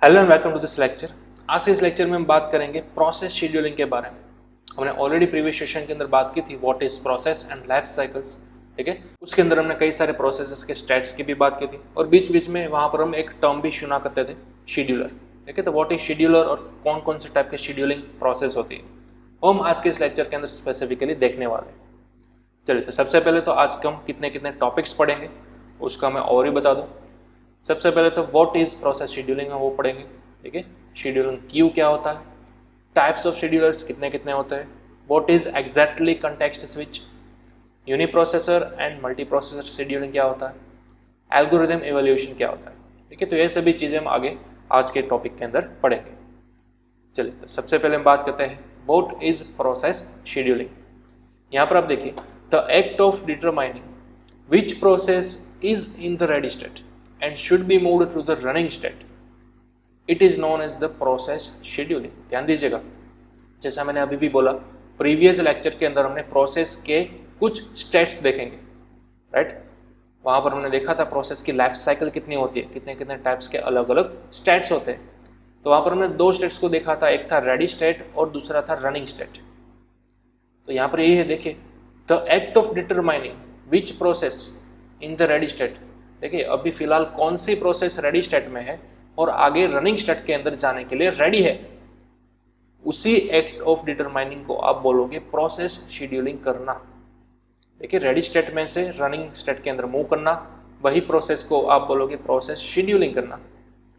Hello and welcome to this lecture. आज के इस लेक्चर में हम बात करेंगे प्रोसेस शेड्यूलिंग के बारे में। हमने ऑलरेडी प्रीवियस सेशन के अंदर बात की थी what is process and life cycles, ठीक है। उसके अंदर हमने कई सारे प्रोसेसेस के स्टेट्स की भी बात की थी और बीच बीच में वहाँ पर हम एक टर्म भी सुना करते थे, शेड्यूलर, ठीक है। तो व्हाट इज शेड्यूलर और कौन कौन से टाइप के शेड्यूलिंग प्रोसेस होती है वो हम आज के इस लेक्चर के अंदर स्पेसिफिकली देखने वाले हैं। चलिए, तो सबसे पहले तो आज हम कितने कितने टॉपिक्स पढ़ेंगे उसका मैं और ही बता दूँ। सबसे पहले तो व्हाट इज प्रोसेस शेड्यूलिंग है वो पढ़ेंगे, ठीक है। शेड्यूलिंग क्यू क्या होता है, टाइप्स ऑफ शेड्यूलर्स कितने कितने होते हैं, what is exactly context switch, uniprocessor and multi processor scheduling क्या होता है, एल्गोरिथम इवैल्यूएशन क्या होता है, ठीक है। तो ये सभी चीज़ें हम आगे आज के टॉपिक के अंदर पढ़ेंगे। चलिए, तो सबसे पहले हम बात करते हैं व्हाट इज प्रोसेस शेड्यूलिंग। यहाँ पर आप देखिए, the act of determining which process is in the ready state and should be moved to the running state, it is known as the process scheduling। ध्यान दीजिएगा, जैसा मैंने अभी भी बोला, प्रीवियस लेक्चर के अंदर हमने प्रोसेस के कुछ स्टेट्स देखेंगे, राइट। वहाँ पर हमने देखा था प्रोसेस की लाइफ साइकिल कितनी होती है, कितने कितने टाइप्स के अलग अलग स्टेट्स होते हैं। तो वहाँ पर हमने दो स्टेट्स को देखा था, एक था रेडी स्टेट और दूसरा था रनिंग स्टेट। तो यहाँ पर यही है, देखिए, the act of determining which process in the ready state. देखिए, अभी फिलहाल कौन सी प्रोसेस रेडी स्टेट में है और आगे रनिंग स्टेट के अंदर जाने के लिए रेडी है, उसी एक्ट ऑफ डिटरमाइनिंग को आप बोलोगे प्रोसेस शेड्यूलिंग करना। देखिए, रेडी स्टेट में से रनिंग स्टेट के अंदर मूव करना, वही प्रोसेस को आप बोलोगे प्रोसेस शेड्यूलिंग करना।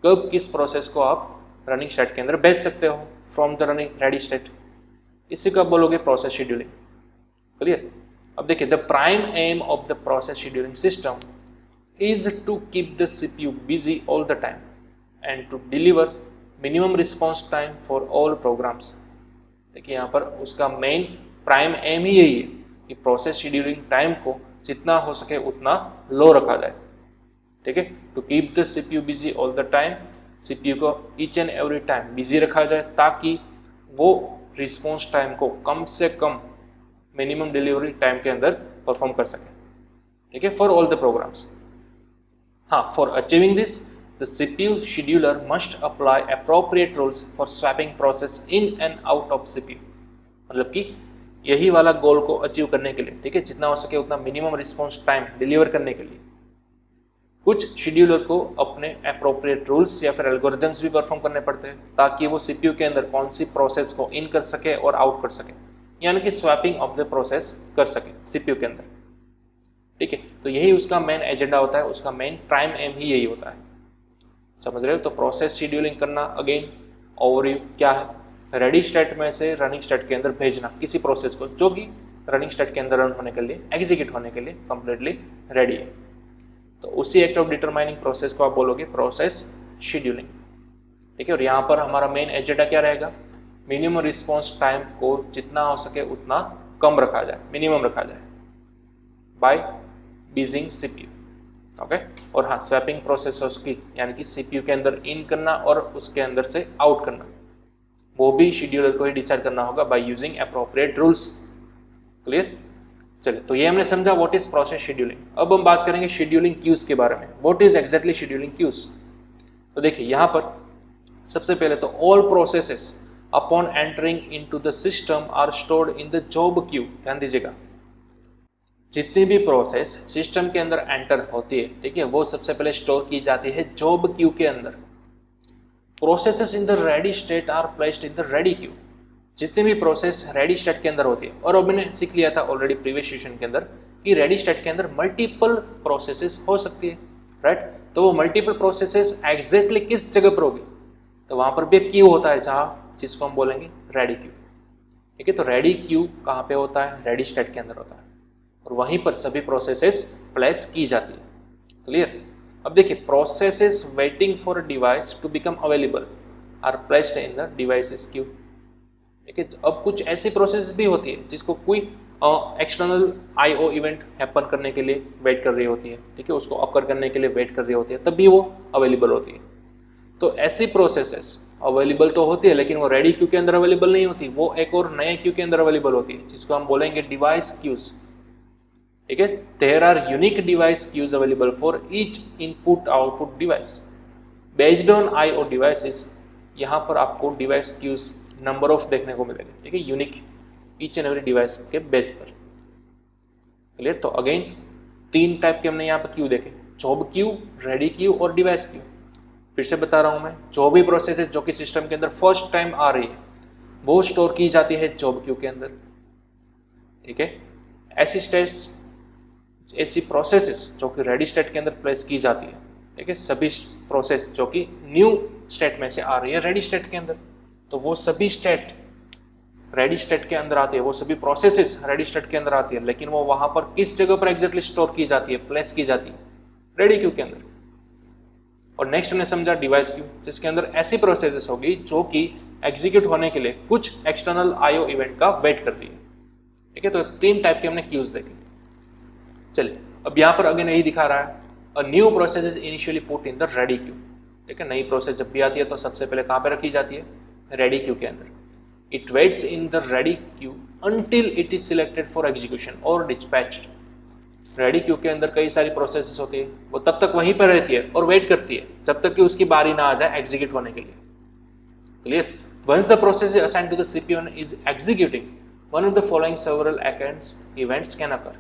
कब किस प्रोसेस को आप रनिंग स्टेट के अंदर भेज सकते हो from the running ready state, इसी को आप बोलोगे प्रोसेस शेड्यूलिंग। क्लियर। अब देखिए, the prime aim of the process scheduling system is to keep the CPU busy all the time and to deliver minimum response time for all programs। देखिए, यहाँ पर उसका मेन प्राइम एम ही यही है कि process scheduling time को जितना हो सके उतना लो रखा जाए, ठीक है। To keep the CPU busy all the time, CPU को each and every time busy रखा जाए ताकि वो रिस्पॉन्स टाइम को कम से कम मिनिमम डिलीवरी टाइम के अंदर परफॉर्म कर सके, ठीक है, फॉर ऑल द प्रोग्राम्स। हाँ, for achieving this, the CPU scheduler must apply appropriate rules for swapping process in and out of CPU। मतलब कि यही वाला गोल को अचीव करने के लिए, ठीक है, जितना हो सके उतना मिनिमम रिस्पॉन्स टाइम डिलीवर करने के लिए कुछ शेड्यूलर को अपने अप्रोप्रिएट रूल्स या फिर एल्गोरिथम्स भी परफॉर्म करने पड़ते हैं ताकि वो CPU के अंदर कौन सी प्रोसेस को इन कर सके और आउट कर सके, यानी कि स्वैपिंग ऑफ द प्रोसेस कर सके CPU के अंदर, ठीक है। तो यही उसका मेन एजेंडा होता है, उसका मेन प्राइम एम ही यही होता है, समझ रहे हो। तो प्रोसेस शेड्यूलिंग करना, अगेन ओवरव्यू क्या है, रेडी स्टेट में से रनिंग स्टेट के अंदर भेजना किसी प्रोसेस को जो कि रनिंग स्टेट के अंदर रन होने के लिए, एग्जीक्यूट होने के लिए कंप्लीटली रेडी है। तो उसी एक्ट ऑफ डिटरमाइनिंग प्रोसेस को आप बोलोगे प्रोसेस शेड्यूलिंग, ठीक है। और यहाँ पर हमारा मेन एजेंडा क्या रहेगा, मिनिमम रिस्पॉन्स टाइम को जितना हो सके उतना कम रखा जाए, मिनिमम रखा जाए बाय बिजिंग CPU, ओके। और हाँ, स्वैपिंग प्रोसेस की, यानी कि CPU के अंदर इन करना और उसके अंदर से आउट करना, वो भी शेड्यूलर को ही डिसाइड करना होगा by using appropriate rules. Clear. चलिए, तो ये हमने समझा व्हाट इज प्रोसेस शेड्यूलिंग। अब हम बात करेंगे शेड्यूलिंग क्यूज के बारे में, what is exactly scheduling queues. तो देखिए, यहाँ पर सबसे पहले तो all processes upon entering into the system are stored in the job queue. ध्यान दीजिएगा, जितनी भी प्रोसेस सिस्टम के अंदर एंटर होती है, ठीक है, वो सबसे पहले स्टोर की जाती है जॉब क्यू के अंदर। Processes in the ready state are placed in the ready queue. जितनी भी प्रोसेस रेडी स्टेट के अंदर होती है, और अब मैंने सीख लिया था ऑलरेडी प्रीवियस सेशन के अंदर कि रेडी स्टेट के अंदर मल्टीपल प्रोसेसेस हो सकती है, राइट। तो वो मल्टीपल प्रोसेसेस एग्जैक्टली किस जगह पर होगी, तो वहां पर भी एक क्यू होता है जहाँ, जिसको हम बोलेंगे रेडी क्यू, ठीक है। तो रेडी क्यू कहाँ पे होता है, रेडी स्टेट के अंदर होता है और वहीं पर सभी प्रोसेसेस प्लेस की जाती है। क्लियर। अब देखिए, processes waiting for a device to become available are placed in the devices queue, ठीक है। अब कुछ ऐसी प्रोसेस भी होती है जिसको कोई एक्सटर्नल IO इवेंट हैपन करने के लिए वेट कर रही होती है, ठीक है, उसको ऑकर करने के लिए वेट कर रही होती है, तब भी वो अवेलेबल होती है। तो ऐसी प्रोसेसेस अवेलेबल तो होती है लेकिन वो रेडी क्यू के अंदर अवेलेबल नहीं होती, वो एक और नए क्यू के अंदर अवेलेबल होती है जिसको हम बोलेंगे डिवाइस क्यूज, ठीक है। There are unique device queues available for each input output device. Based on IO devices, यहाँ पर आपको डिवाइस क्यूज नंबर ऑफ देखने को मिलेगा, ठीक है, unique each and every device के बेस पर। क्लियर? तो अगेन 3 टाइप के हमने यहाँ पर क्यू देखे, जॉब क्यू, रेडी क्यू और डिवाइस क्यू। फिर से बता रहा हूँ मैं, जो भी प्रोसेस है जो कि सिस्टम के अंदर फर्स्ट टाइम आ रही है वो स्टोर की जाती है जॉब क्यू के अंदर, ठीक है। ऐसी प्रोसेसेस जो कि रेडी स्टेट के अंदर प्लेस की जाती है, ठीक है, सभी प्रोसेस जो कि न्यू स्टेट में से आ रही है रेडी स्टेट के अंदर, तो वो सभी स्टेट रेडी स्टेट के अंदर आती है, वो सभी प्रोसेसेस रेडी स्टेट के अंदर आती है, लेकिन वो वहां पर किस जगह पर एग्जैक्टली स्टोर की जाती है, प्लेस की जाती है, रेडी क्यू के अंदर। और नेक्स्ट हमने समझा डिवाइस क्यू, जिसके अंदर ऐसी प्रोसेसेस होगी जो कि एग्जीक्यूट होने के लिए कुछ एक्सटर्नल IO इवेंट का वेट कर रही है, ठीक है। तो 3 टाइप के हमने क्यूज देखे। चलिए अब यहाँ पर अगेन यही दिखा रहा है, a new process is initially put in the ready Q, ठीक है। नई प्रोसेस जब भी आती है तो सबसे पहले कहाँ पे रखी जाती है, रेडी क्यू के अंदर। It waits in the ready queue until it is selected for execution और डिस्पैच्ड। रेडी क्यू के अंदर कई सारी प्रोसेसेस होती है, वो तब तक वहीं पर रहती है और वेट करती है जब तक कि उसकी बारी ना आ जाए एग्जीक्यूट होने के लिए। Clear? Once the process is assigned to the CPU and is executing, one of the following several events can occur।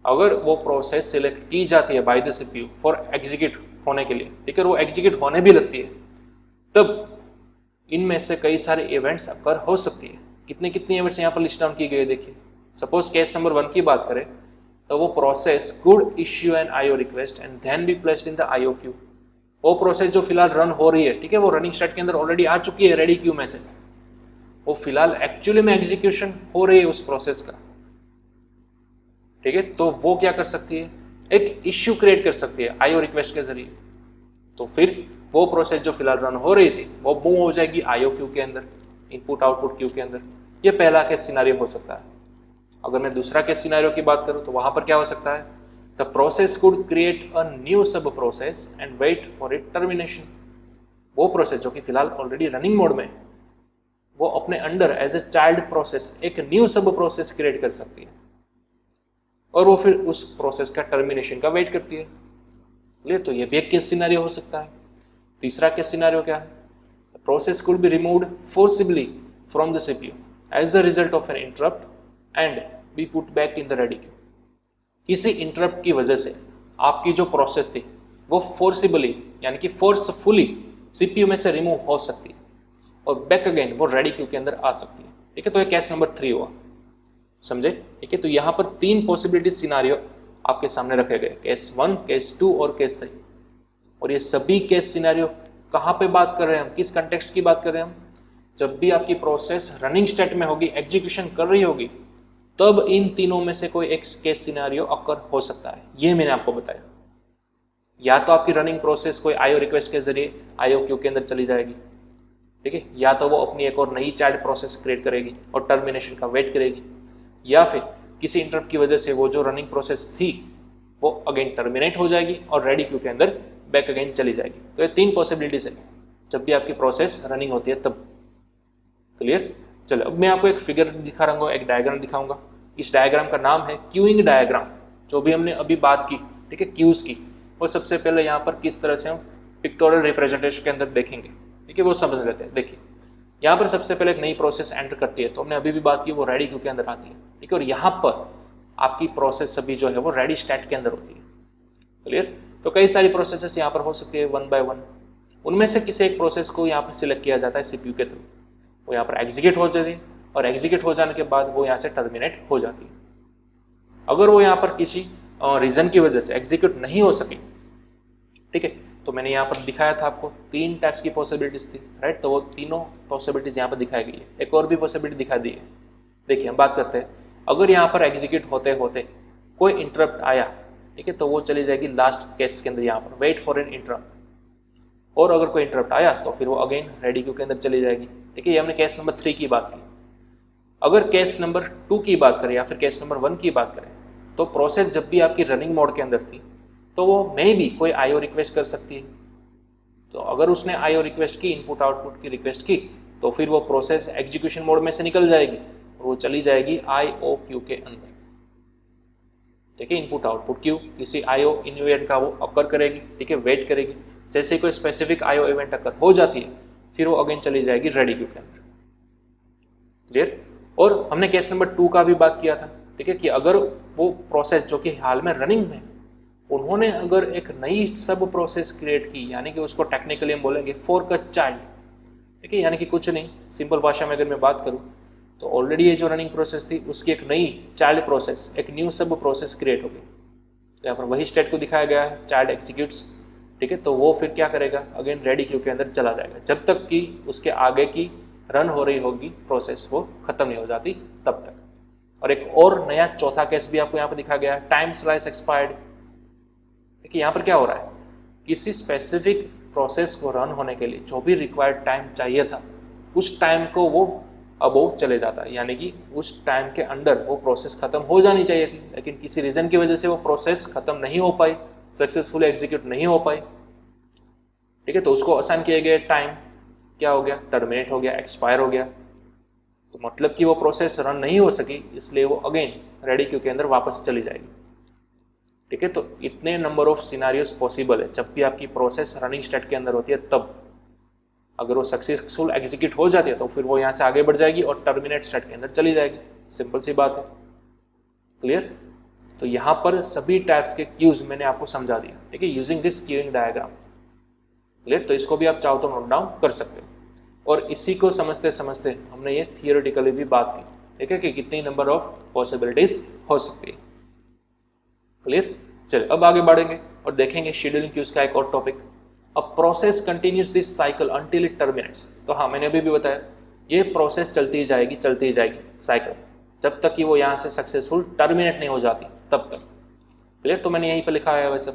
अगर वो प्रोसेस सिलेक्ट की जाती है by the CPU for execute होने के लिए, ठीक है, वो एग्जीक्यूट होने भी लगती है, तब इनमें से कई सारे इवेंट्स अकर हो सकती है। कितनी इवेंट्स यहाँ पर लिस्ट डाउन की गई है, देखिए। सपोज केस नंबर 1 की बात करें तो वो process could issue an IO request and then be placed in the IO queue. वो प्रोसेस जो फिलहाल रन हो रही है, ठीक है, वो रनिंग स्टेट के अंदर ऑलरेडी आ चुकी है रेडी क्यू में से, वो फिलहाल एक्चुअली में एग्जीक्यूशन हो रही है उस प्रोसेस का, ठीक है। तो वो क्या कर सकती है, एक इश्यू क्रिएट कर सकती है IO रिक्वेस्ट के जरिए। तो फिर वो प्रोसेस जो फिलहाल रन हो रही थी वो मूव हो जाएगी IO क्यू के अंदर, इनपुट आउटपुट क्यू के अंदर। ये पहला केस सिनेरियो हो सकता है। अगर मैं दूसरा केस सिनेरियो की बात करूं तो वहां पर क्या हो सकता है, the process could create a new sub process and wait for it termination. वो प्रोसेस जो कि फिलहाल ऑलरेडी रनिंग मोड में है, वो अपने under as a child process एक न्यू सब प्रोसेस क्रिएट कर सकती है और वो फिर उस प्रोसेस का टर्मिनेशन का वेट करती है। ले तो ये भी एक केस सिनेरियो हो सकता है। तीसरा केस सिनेरियो क्या है, the process could be removed forcibly from the CPU as the result of an interrupt and be put back in the ready queue. किसी इंटरप्ट की वजह से आपकी जो प्रोसेस थी वो फोर्सिबली यानी कि फोर्सफुली CPU में से रिमूव हो सकती है और बैक अगेन वो रेडी क्यू के अंदर आ सकती है, ठीक है। तो ये केस नंबर 3 हुआ, समझे, ठीक है। तो यहाँ पर 3 पॉसिबिलिटी सिनारियो आपके सामने रखे गए, केस 1, केस 2 और केस 3। और ये सभी केस सिनारियो कहाँ पे बात कर रहे हैं हम, किस कंटेक्स्ट की बात कर रहे हैं हम, जब भी आपकी प्रोसेस रनिंग स्टेट में होगी, एग्जीक्यूशन कर रही होगी, तब इन तीनों में से कोई एक केस सिनेरियो अकर हो सकता है। ये मैंने आपको बताया। या तो आपकी रनिंग प्रोसेस कोई IO रिक्वेस्ट के जरिए IO क्यू के अंदर चली जाएगी, ठीक है, या तो वो अपनी एक और नई चाइल्ड प्रोसेस क्रिएट करेगी और टर्मिनेशन का वेट करेगी, या फिर किसी इंटरप्ट की वजह से वो जो रनिंग प्रोसेस थी वो अगेन टर्मिनेट हो जाएगी और रेडी क्यू के अंदर बैक अगेन चली जाएगी। तो ये 3 पॉसिबिलिटीज है जब भी आपकी प्रोसेस रनिंग होती है तब। क्लियर? चलो अब मैं आपको एक फिगर दिखा रहा हूँ, एक डायग्राम दिखाऊंगा। इस डायग्राम का नाम है क्यूइंग डायग्राम। जो भी हमने अभी बात की, ठीक है, क्यूज की, वो सबसे पहले यहाँ पर किस तरह से हम पिक्टोरियल रिप्रेजेंटेशन के अंदर देखेंगे, ठीक है, वो समझ लेते हैं। देखिए यहाँ पर सबसे पहले एक नई प्रोसेस एंटर करती है, तो हमने अभी भी बात की वो रेडी क्यू के अंदर आती है, ठीक है, और यहाँ पर आपकी प्रोसेस सभी जो है वो रेडी स्टेट के अंदर होती है। क्लियर? तो कई सारी प्रोसेसेस यहाँ पर हो सकती है 1 by 1। उनमें से किसी एक प्रोसेस को यहाँ पर सिलेक्ट किया जाता है CPU के थ्रू, वो यहाँ पर एग्जीक्यूट हो जाती है और एग्जीक्यूट हो जाने के बाद वो यहाँ से टर्मिनेट हो जाती है। अगर वो यहाँ पर किसी रीजन की वजह से एग्जीक्यूट नहीं हो सकी, ठीक है, तो मैंने यहाँ पर दिखाया था आपको 3 टाइप्स की पॉसिबिलिटीज थी, राइट। तो वो तीनों पॉसिबिलिटीज यहाँ पर दिखाई गई है। एक और भी पॉसिबिलिटी दिखा दी है। देखिए हम बात करते हैं, अगर यहाँ पर एग्जीक्यूट होते होते कोई इंटरप्ट आया, ठीक है, तो वो चली जाएगी लास्ट केस के अंदर, यहाँ पर वेट फॉर एन इंटरप्ट। और अगर कोई इंटरप्ट आया तो फिर वो अगेन रेडी क्यू के अंदर चली जाएगी, ठीक है। ये हमने केस नंबर 3 की बात की। अगर केस नंबर 2 की बात करें या फिर केस नंबर 1 की बात करें, तो प्रोसेस जब भी आपकी रनिंग मोड के अंदर थी तो वो मे भी कोई IO रिक्वेस्ट कर सकती है। तो अगर उसने IO रिक्वेस्ट की, इनपुट आउटपुट की रिक्वेस्ट की, तो फिर वो प्रोसेस एग्जीक्यूशन मोड में से निकल जाएगी और वो चली जाएगी IO क्यू के अंदर, ठीक है। इनपुट आउटपुट क्यू किसी IO इवेंट का वो अकर करेगी, ठीक है, वेट करेगी, जैसे कोई स्पेसिफिक आईओ इवेंट अगर हो जाती है फिर वो अगेन चली जाएगी रेडी क्यू के अंदर। क्लियर। और हमने केस नंबर 2 का भी बात किया था, ठीक है, कि अगर वो प्रोसेस जो कि हाल में रनिंग में उन्होंने अगर एक नई सब प्रोसेस क्रिएट की, यानी कि उसको टेक्निकली हम बोलेंगे फोर्क अ चाइल्ड, ठीक है, यानी कि कुछ नहीं, सिंपल भाषा में अगर मैं बात करूं तो ऑलरेडी ये जो रनिंग प्रोसेस थी उसकी एक नई चाइल्ड प्रोसेस, एक न्यू सब प्रोसेस क्रिएट हो गई। यहाँ पर वही स्टेट को दिखाया गया है, चाइल्ड एग्जीक्यूट्स, ठीक है, तो वो फिर क्या करेगा, अगेन रेडी क्यू के अंदर चला जाएगा जब तक कि उसके आगे की रन हो रही होगी प्रोसेस वो खत्म नहीं हो जाती तब तक। और एक और नया चौथा केस भी आपको यहाँ पर दिखाया गया है, टाइम स्लाइस एक्सपायर्ड। देखिए यहाँ पर क्या हो रहा है, किसी स्पेसिफिक प्रोसेस को रन होने के लिए जो भी रिक्वायर्ड टाइम चाहिए था उस टाइम को वो अबोव चले जाता है, यानी कि उस टाइम के अंदर वो प्रोसेस खत्म हो जानी चाहिए थी, लेकिन किसी रीजन की वजह से वो प्रोसेस खत्म नहीं हो पाई, सक्सेसफुली एग्जीक्यूट नहीं हो पाई, ठीक है, तो उसको असाइन किए गए टाइम क्या हो गया, टर्मिनेट हो गया, एक्सपायर हो गया, तो मतलब कि वो प्रोसेस रन नहीं हो सकी, इसलिए वो अगेन रेडी क्यू के अंदर वापस चली जाएगी। ठीक है, तो इतने नंबर ऑफ सिनारियोस पॉसिबल है जब भी आपकी प्रोसेस रनिंग स्टेट के अंदर होती है, तब अगर वो सक्सेसफुल एग्जीक्यूट हो जाती है तो फिर वो यहाँ से आगे बढ़ जाएगी और टर्मिनेट स्टेट के अंदर चली जाएगी, सिंपल सी बात है। क्लियर। तो यहाँ पर सभी टाइप्स के क्यूज मैंने आपको समझा दिया, ठीक है, using this queuing diagram. Clear. तो इसको भी आप चाहो तो नोट डाउन कर सकते हो, और इसी को समझते समझते हमने ये थियोरेटिकली भी बात की, ठीक है, कि कितनी नंबर ऑफ पॉसिबिलिटीज हो सकती है। क्लियर। चलिए अब आगे बढ़ेंगे और देखेंगे शेड्यूलिंग क्यूज का एक और topic, a process continues this cycle until it terminates. तो हाँ, मैंने अभी भी बताया ये प्रोसेस चलती ही जाएगी साइकिल, जब तक कि वो यहाँ से सक्सेसफुल टर्मिनेट नहीं हो जाती तब तक। क्लियर। तो मैंने यहीं पर लिखा है वैसे,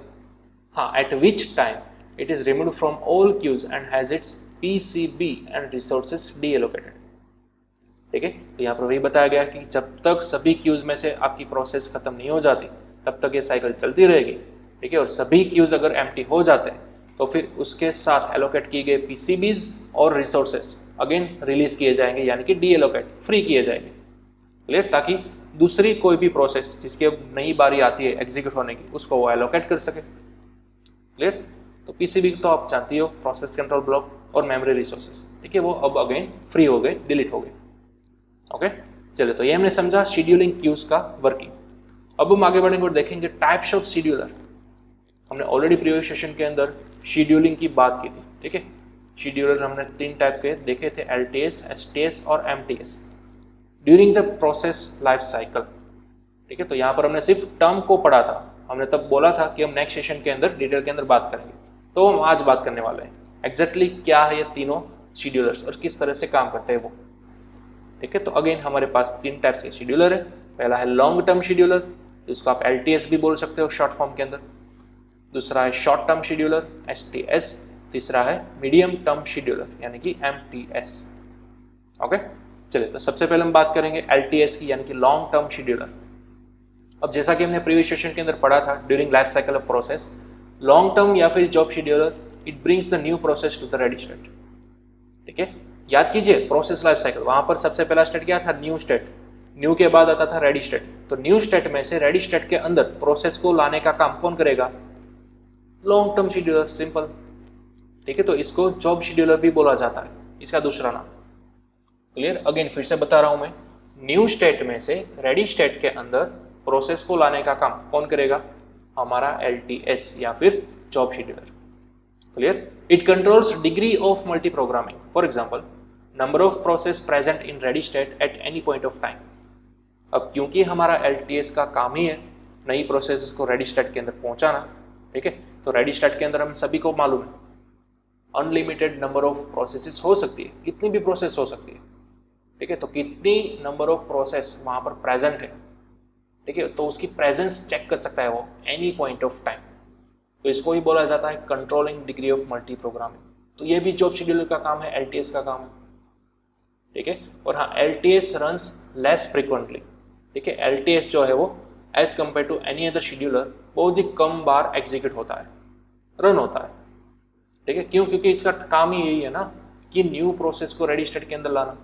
हाँ, at which time it is removed from all queues and has its PCB and resources deallocated. ठीक है, तो यहाँ पर वही बताया गया कि जब तक सभी क्यूज में से आपकी प्रोसेस खत्म नहीं हो जाती तब तक ये साइकिल चलती रहेगी। ठीक है, और सभी क्यूज अगर एम्प्टी हो जाते हैं तो फिर उसके साथ एलोकेट किए गए पीसीबीज और रिसोर्सेस अगेन रिलीज किए जाएंगे, यानी कि डीएलोकेट फ्री किए जाएंगे। क्लियर। ताकि दूसरी कोई भी प्रोसेस जिसकी अब नई बारी आती है एग्जीक्यूट होने की, उसको वो एलोकेट कर सके। क्लियर। तो पीसीबी तो आप जानती हो, प्रोसेस कंट्रोल ब्लॉक और मेमोरी रिसोर्सेस, ठीक है, वो अब अगेन फ्री हो गए, डिलीट हो गए। ओके, चलिए, तो ये हमने समझा शेड्यूलिंग क्यूज का वर्किंग। अब हम आगे बढ़ेंगे और देखेंगे टाइप्स ऑफ शेड्यूलर। हमने ऑलरेडी प्रीवियस सेशन के अंदर शेड्यूलिंग की बात की थी, ठीक है। शेड्यूलर हमने 3 टाइप के देखे थे, एलटीएस, एसटीएस और MTS, during the process life cycle. ठीक है, तो यहाँ पर हमने सिर्फ टर्म को पढ़ा था, हमने तब बोला था कि हम नेक्स्ट सेशन के अंदर डिटेल के अंदर बात करेंगे, तो हम आज बात करने वाले हैं एग्जैक्टली क्या है ये तीनों शेड्यूलर्स और किस तरह से काम करते हैं वो। ठीक है, तो अगेन हमारे पास 3 टाइप्स के शेड्यूलर है। पहला है लॉन्ग टर्म शेड्यूलर, जिसको आप एलटीएस भी बोल सकते हो शॉर्ट फॉर्म के अंदर। दूसरा है शॉर्ट टर्म शेड्यूलर, एसटीएस। तीसरा है मीडियम टर्म शेड्यूलर, यानी कि एमटीएस। ओके, चलिए, तो सबसे पहले हम बात करेंगे एलटीएस की, यानी कि लॉन्ग टर्म शेड्यूलर। अब जैसा कि हमने प्रीवियस सेशन के अंदर पढ़ा था, during life cycle of process, long term या फिर job scheduler it brings the new process to the ready state. ठीक है, याद कीजिए प्रोसेस लाइफ साइकिल, वहां पर सबसे पहला स्टेट क्या था, न्यू स्टेट। न्यू के बाद आता था रेडी स्टेट। तो न्यू स्टेट में से रेडी स्टेट के अंदर प्रोसेस को लाने का काम कौन करेगा, लॉन्ग टर्म शेड्यूलर, सिंपल। ठीक है, तो इसको जॉब शेड्यूलर भी बोला जाता है, इसका दूसरा नाम। क्लियर। अगेन फिर से बता रहा हूं मैं, न्यू स्टेट में से रेडी स्टेट के अंदर प्रोसेस को लाने का काम कौन करेगा, हमारा एलटीएस या फिर job scheduler. Clear. It controls degree of multi programming, for example number of process present in ready state at any point of time. अब क्योंकि हमारा एलटीएस का काम ही है नई प्रोसेस को रेडी स्टेट के अंदर पहुंचाना, ठीक है, तो रेडी स्टेट के अंदर हम सभी को मालूम है अनलिमिटेड नंबर ऑफ प्रोसेसेस हो सकती है, कितनी भी प्रोसेस हो सकती है। ठीक है, तो कितनी नंबर ऑफ प्रोसेस वहां पर प्रेजेंट है, ठीक है, तो उसकी प्रेजेंस चेक कर सकता है वो एनी पॉइंट ऑफ टाइम। तो इसको ही बोला जाता है controlling degree of multi programming. तो ये भी जॉब शेड्यूलर का काम है, एलटीएस का काम है। ठीक है, और हाँ, एलटीएस रन्स लेस फ्रिक्वेंटली। ठीक है, एलटीएस जो है वो as compare to any other scheduler बहुत ही कम बार एग्जीक्यूट होता है, रन होता है। ठीक है, क्यों, क्योंकि इसका काम ही यही है ना कि न्यू प्रोसेस को रेडी स्टेट के अंदर लाना।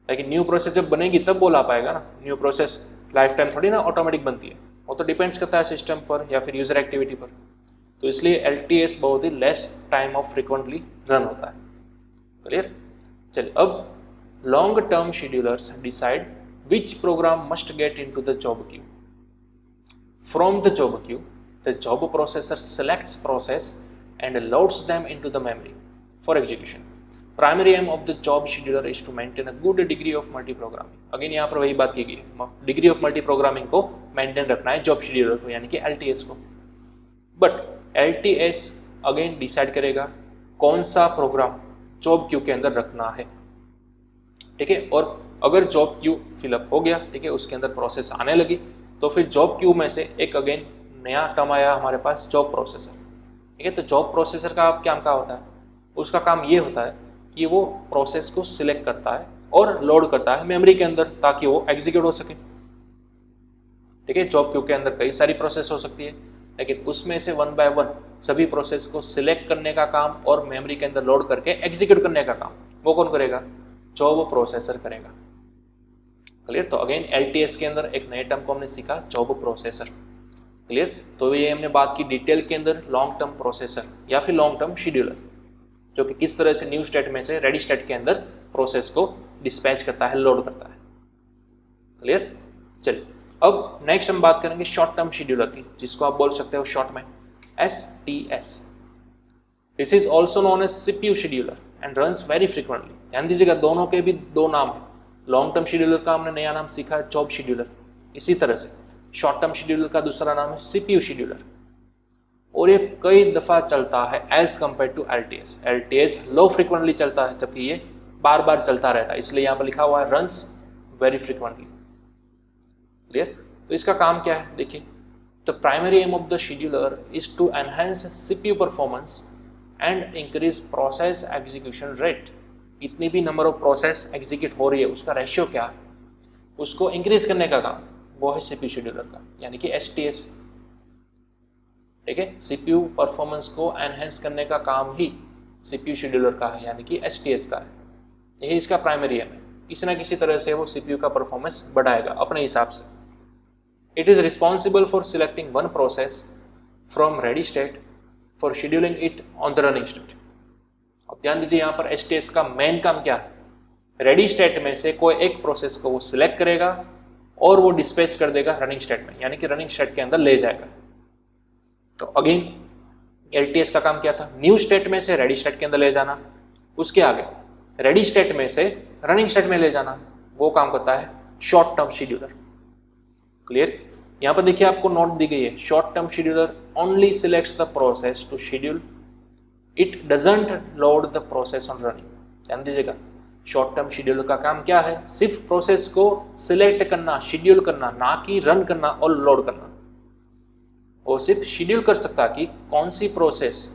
लेकिन न्यू प्रोसेस जब बनेगी तब वो ला पाएगा ना, न्यू प्रोसेस लाइफ टाइम थोड़ी ना ऑटोमेटिक बनती है, वो तो डिपेंड्स करता है सिस्टम पर या फिर यूजर एक्टिविटी पर। तो इसलिए LTS बहुत ही less time of frequently run होता है। क्लियर? चलिए, अब long term schedulers decide which program must get into the job queue. From the job queue, the job processor selects process and loads them into the memory for execution. Primary aim of the job scheduler is to maintain a good degree of multi-programming. Again यहाँ पर वही बात की गई है, degree of multi programming को maintain रखना है जॉब शेड्यूलर को, यानी कि LTS को। बट LTS अगेन डिसाइड करेगा कौन सा प्रोग्राम जॉब क्यू के अंदर रखना है। ठीक है, और अगर जॉब क्यू फिलअप हो गया, ठीक है, उसके अंदर प्रोसेस आने लगी, तो फिर जॉब क्यू में से एक अगेन नया टर्म आया हमारे पास, जॉब प्रोसेसर। ठीक है, तो जॉब प्रोसेसर का काम क्या होता है? उसका काम ये होता है कि वो प्रोसेस को सिलेक्ट करता है और लोड करता है मेमोरी के अंदर ताकि वो एग्जीक्यूट हो सके। ठीक है, जॉब क्यू के अंदर कई सारी प्रोसेस हो सकती है, लेकिन उसमें से वन बाय वन सभी प्रोसेस को सिलेक्ट करने का काम और मेमोरी के अंदर लोड करके एग्जीक्यूट करने का काम वो कौन करेगा? जॉब प्रोसेसर करेगा। क्लियर? तो अगेन LTS के अंदर एक नए टर्म को हमने सीखा, जॉब प्रोसेसर। क्लियर? तो ये हमने बात की डिटेल के अंदर लॉन्ग टर्म प्रोसेसर या फिर लॉन्ग टर्म शेड्यूलर, जो कि किस तरह से न्यू स्टेट में से रेडी स्टेट के अंदर प्रोसेस को डिस्पैच करता है, लोड करता है। क्लियर? चलिए, अब नेक्स्ट हम बात करेंगे शॉर्ट टर्म शेड्यूलर की, जिसको आप बोल सकते हो शॉर्ट में STS। This is also known as CPU scheduler and runs very frequently. ध्यान दीजिएगा, दोनों के भी दो नाम है। लॉन्ग टर्म शेड्यूलर का हमने नया नाम सीखा जॉब शेड्यूलर, इसी तरह से शॉर्ट टर्म शेड्यूलर का दूसरा नाम है CPU शेड्यूलर, और ये कई दफा चलता है as compare to LTS। LTS low frequently चलता है, जबकि ये बार बार चलता रहता है, इसलिए यहाँ पर लिखा हुआ है रन्स वेरी फ्रिक्वेंटली। क्लियर? तो इसका काम क्या है? देखिए, the primary aim of the scheduler is to enhance CPU performance and increase process execution rate. इतनी भी नंबर ऑफ प्रोसेस एग्जीक्यूट हो रही है, उसका रेशियो क्या है, उसको इंक्रीज करने का काम वो है CPU शेड्यूलर का, यानी कि STS। ठीक है, CPU परफॉर्मेंस को एनहेंस करने का काम ही CPU शेड्यूलर का है, यानी कि STS का है। यही इसका प्राइमरी एम है। किसी ना किसी तरह से वो CPU का परफॉर्मेंस बढ़ाएगा अपने हिसाब से। It is responsible for selecting one process from ready state for scheduling it on the running state. अब ध्यान दीजिए, यहाँ पर STS का मेन काम क्या है? रेडी स्टेट में से कोई एक प्रोसेस को वो सिलेक्ट करेगा और वो डिस्पैच कर देगा रनिंग स्टेट में, यानी कि रनिंग स्टेट के अंदर ले जाएगा। तो अगेन LTS का काम क्या था? न्यू स्टेट में से रेडी स्टेट के अंदर ले जाना, उसके आगे रेडी स्टेट में से रनिंग स्टेट में ले जाना, वो काम करता है शॉर्ट टर्म शेड्यूलर। क्लियर? यहाँ पर देखिए, आपको नोट दी गई है, short term scheduler only selects the process to schedule, it doesn't load the process on running. ध्यान दीजिएगा, शॉर्ट टर्म शेड्यूलर का काम क्या है? सिर्फ प्रोसेस को सिलेक्ट करना, शेड्यूल करना, ना कि रन करना और लोड करना। वो सिर्फ शेड्यूल कर सकता है कि कौन सी प्रोसेस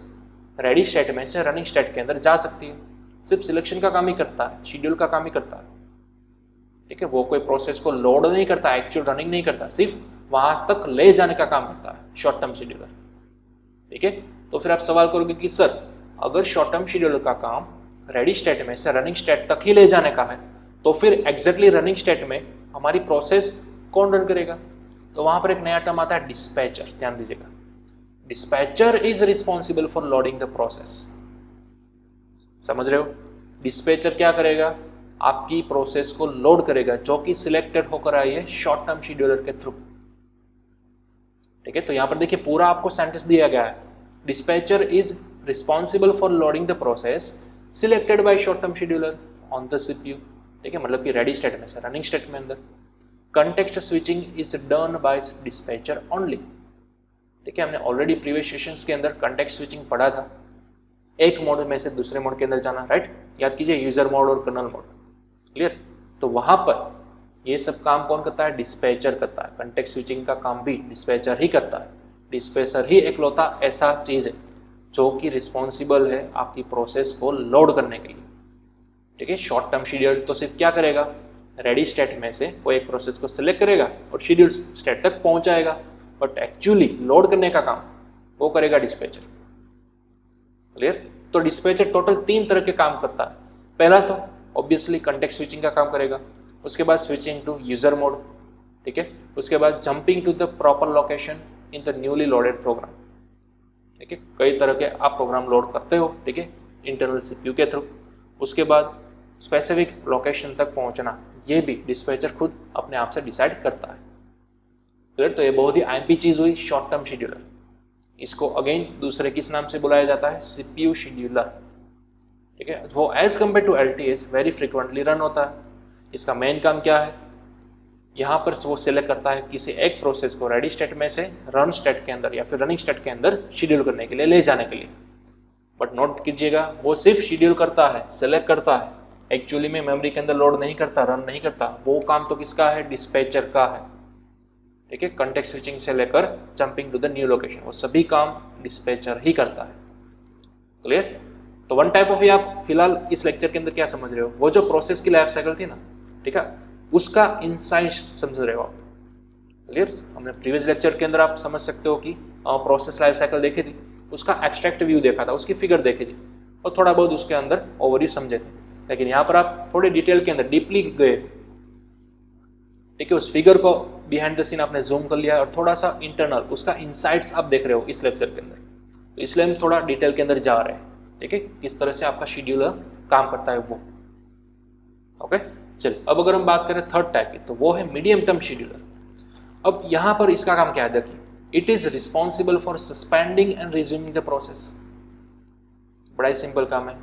रेडी स्टेट में से रनिंग स्टेट के अंदर जा सकती है। सिर्फ सिलेक्शन का काम ही करता है, शेड्यूल का काम ही करता है। ठीक है, वो कोई प्रोसेस को लोड नहीं करता, एक्चुअल रनिंग नहीं करता, सिर्फ वहां तक ले जाने का काम करता है शॉर्ट टर्म शेड्यूलर। ठीक है, तो फिर आप सवाल करोगे कि सर, अगर शॉर्ट टर्म शेड्यूलर का काम रेडी स्टेट में से रनिंग स्टेट तक ही ले जाने का है, तो फिर एग्जैक्टली रनिंग स्टेट में हमारी प्रोसेस कौन रन करेगा? तो वहां पर एक नया टर्म आता है डिस्पैचर। ध्यान दीजिएगा, dispatcher is responsible for loading the process. समझ रहे हो? डिस्पैचर क्या करेगा? आपकी प्रोसेस को लोड करेगा, जो कि सिलेक्टेड होकर आई है शॉर्ट टर्म शेड्यूलर के थ्रू। ठीक है, तो यहां पर देखिए, पूरा आपको सेंटेंस दिया गया है, dispatcher is responsible for loading the process selected by short term scheduler on the CPU। ठीक है, मतलब कि रेडी स्टेट में से रनिंग स्टेट में अंदर। Context switching is done by dispatcher only. ठीक है, हमने ऑलरेडी प्रीवियस सेशंस के अंदर कंटेक्स्ट स्विचिंग पढ़ा था, एक मोड में से दूसरे मोड के अंदर जाना, राइट? याद कीजिए, यूजर मोड और कर्नल मोड। क्लियर? तो वहां पर ये सब काम कौन करता है? डिस्पैचर करता है। कंटेक्स्ट स्विचिंग का काम भी डिस्पैचर ही करता है। डिस्पैचर ही एकलौता ऐसा चीज है जो कि रिस्पॉन्सिबल है आपकी प्रोसेस को लोड करने के लिए। ठीक है, शॉर्ट टर्म शेड्यूलर तो सिर्फ क्या करेगा? रेडी स्टेट में से कोई एक प्रोसेस को सिलेक्ट करेगा और शेड्यूल स्टेट तक पहुंचाएगा, बट एक्चुअली लोड करने का काम वो करेगा डिस्पैचर। क्लियर? तो डिस्पैचर टोटल 3 तरह के काम करता है। पहला तो ऑब्वियसली कंटेक्स्ट स्विचिंग का काम करेगा, उसके बाद स्विचिंग टू यूजर मोड। ठीक है, उसके बाद jumping to the proper location in the newly loaded program. ठीक है, कई तरह के आप प्रोग्राम लोड करते हो, ठीक है, इंटरनल सीपीयू के थ्रू। उसके बाद स्पेसिफिक लोकेशन तक पहुंचना, ये भी डिस्पैचर खुद अपने आप से डिसाइड करता है। क्लियर? तो ये बहुत ही आईएमपी चीज हुई, शॉर्ट टर्म शेड्यूलर। इसको अगेन दूसरे किस नाम से बुलाया जाता है? CPU scheduler. ठीक है, वो as compare to LTS very frequently run होता है। इसका मेन काम क्या है? यहाँ पर वो सिलेक्ट करता है किसी एक प्रोसेस को रेडी स्टेट में से रन स्टेट के अंदर या फिर रनिंग स्टेट के अंदर शेड्यूल करने के लिए, ले जाने के लिए। बट नोट कीजिएगा, वो सिर्फ शेड्यूल करता है, सिलेक्ट करता है, एक्चुअली में मेमोरी के अंदर लोड नहीं करता, रन नहीं करता। वो काम तो किसका है? डिस्पैचर का है। ठीक है, कॉन्टेक्स्ट स्विचिंग से लेकर jumping to the new location, वो सभी काम डिस्पैचर ही करता है। क्लियर? तो वन टाइप ऑफ ये आप फिलहाल इस लेक्चर के अंदर क्या समझ रहे हो? वो जो प्रोसेस की लाइफ साइकिल थी ना, ठीक है, उसका इनसाइट समझ रहे हो आप। क्लियर? हमने प्रीवियस लेक्चर के अंदर आप समझ सकते हो कि प्रोसेस लाइफ साइकिल देखी थी, उसका एब्स्ट्रैक्ट व्यू देखा था, उसकी फिगर देखी थी और थोड़ा बहुत उसके अंदर ओवरव्यू समझे थे। लेकिन यहाँ पर आप थोड़े डिटेल के अंदर डीपली गए, ठीक है, उस फिगर को बिहाइंड द सीन आपने जूम कर लिया और थोड़ा सा इंटरनल उसका इनसाइट्स आप देख रहे हो इस लेक्चर के अंदर। तो इसलिए हम थोड़ा डिटेल के अंदर जा रहे हैं, ठीक है, किस तरह से आपका शेड्यूलर काम करता है वो। ओके, चलिए अब अगर हम बात करें थर्ड टाइप की, तो वो है मीडियम टर्म शेड्यूलर। अब यहाँ पर इसका काम क्या है? देखिए, it is responsible for suspending and resuming the process. बड़ा ही सिंपल काम है।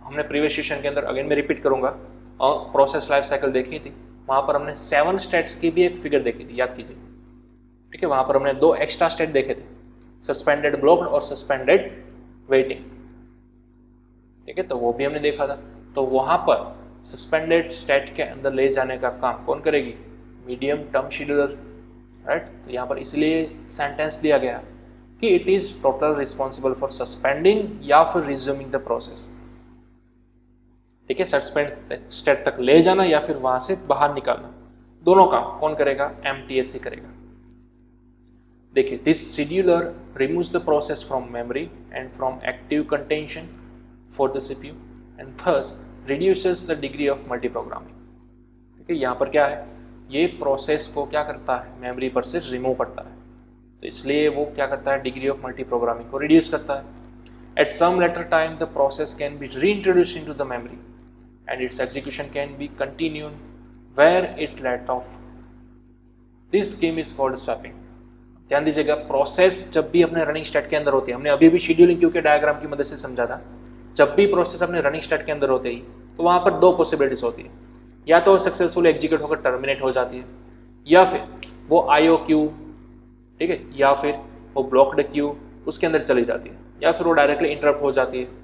हमने प्रीवियस सेशन के अंदर, अगेन मैं रिपीट करूंगा, और प्रोसेस लाइफ साइकिल देखी थी, वहां पर हमने 7 स्टेट्स की भी एक फिगर देखी थी, याद कीजिए। ठीक है, वहां पर हमने 2 एक्स्ट्रा स्टेट देखे थे, सस्पेंडेड ब्लॉक्ड और सस्पेंडेड वेटिंग। ठीक है, तो वो भी हमने देखा था। तो वहां पर सस्पेंडेड स्टेट के अंदर ले जाने का काम कौन करेगी? Medium term scheduler, right. तो यहाँ पर इसलिए सेंटेंस दिया गया कि it is total responsible for suspending या फिर रिज्यूमिंग द प्रोसेस। ठीक है, सस्पेंड स्टेट तक ले जाना या फिर वहां से बाहर निकालना, दोनों काम कौन करेगा? एमटीएस ही करेगा। देखिए, this scheduler removes the process from memory and from active contention for the CPU and thus reduces the degree of multi programming. ठीक है, यहाँ पर क्या है? ये प्रोसेस को क्या करता है? मेमोरी पर से रिमूव करता है। तो इसलिए वो क्या करता है? डिग्री ऑफ मल्टी प्रोग्रामिंग को रिड्यूस करता है। At some later time the process can be reintroduced into the memory and its execution can be continued where it let off. This scheme is called swapping. ध्यान दीजिएगा, process जब भी अपने running state के अंदर होती है, हमने अभी भी शेड्यूलिंग क्यू के डायग्राम की मदद से समझा था, जब भी प्रोसेस अपने रनिंग स्टेट के अंदर होते ही, तो वहां पर 2 पॉसिबिलिटीज होती है। या तो सक्सेसफुल एग्जीक्यूट होकर टर्मिनेट हो जाती है, या फिर वो आईओ क्यू, ठीक है, या फिर वो ब्लॉक्ड क्यू उसके अंदर चली जाती है, या फिर वो डायरेक्टली इंटरप्ट हो जाती है।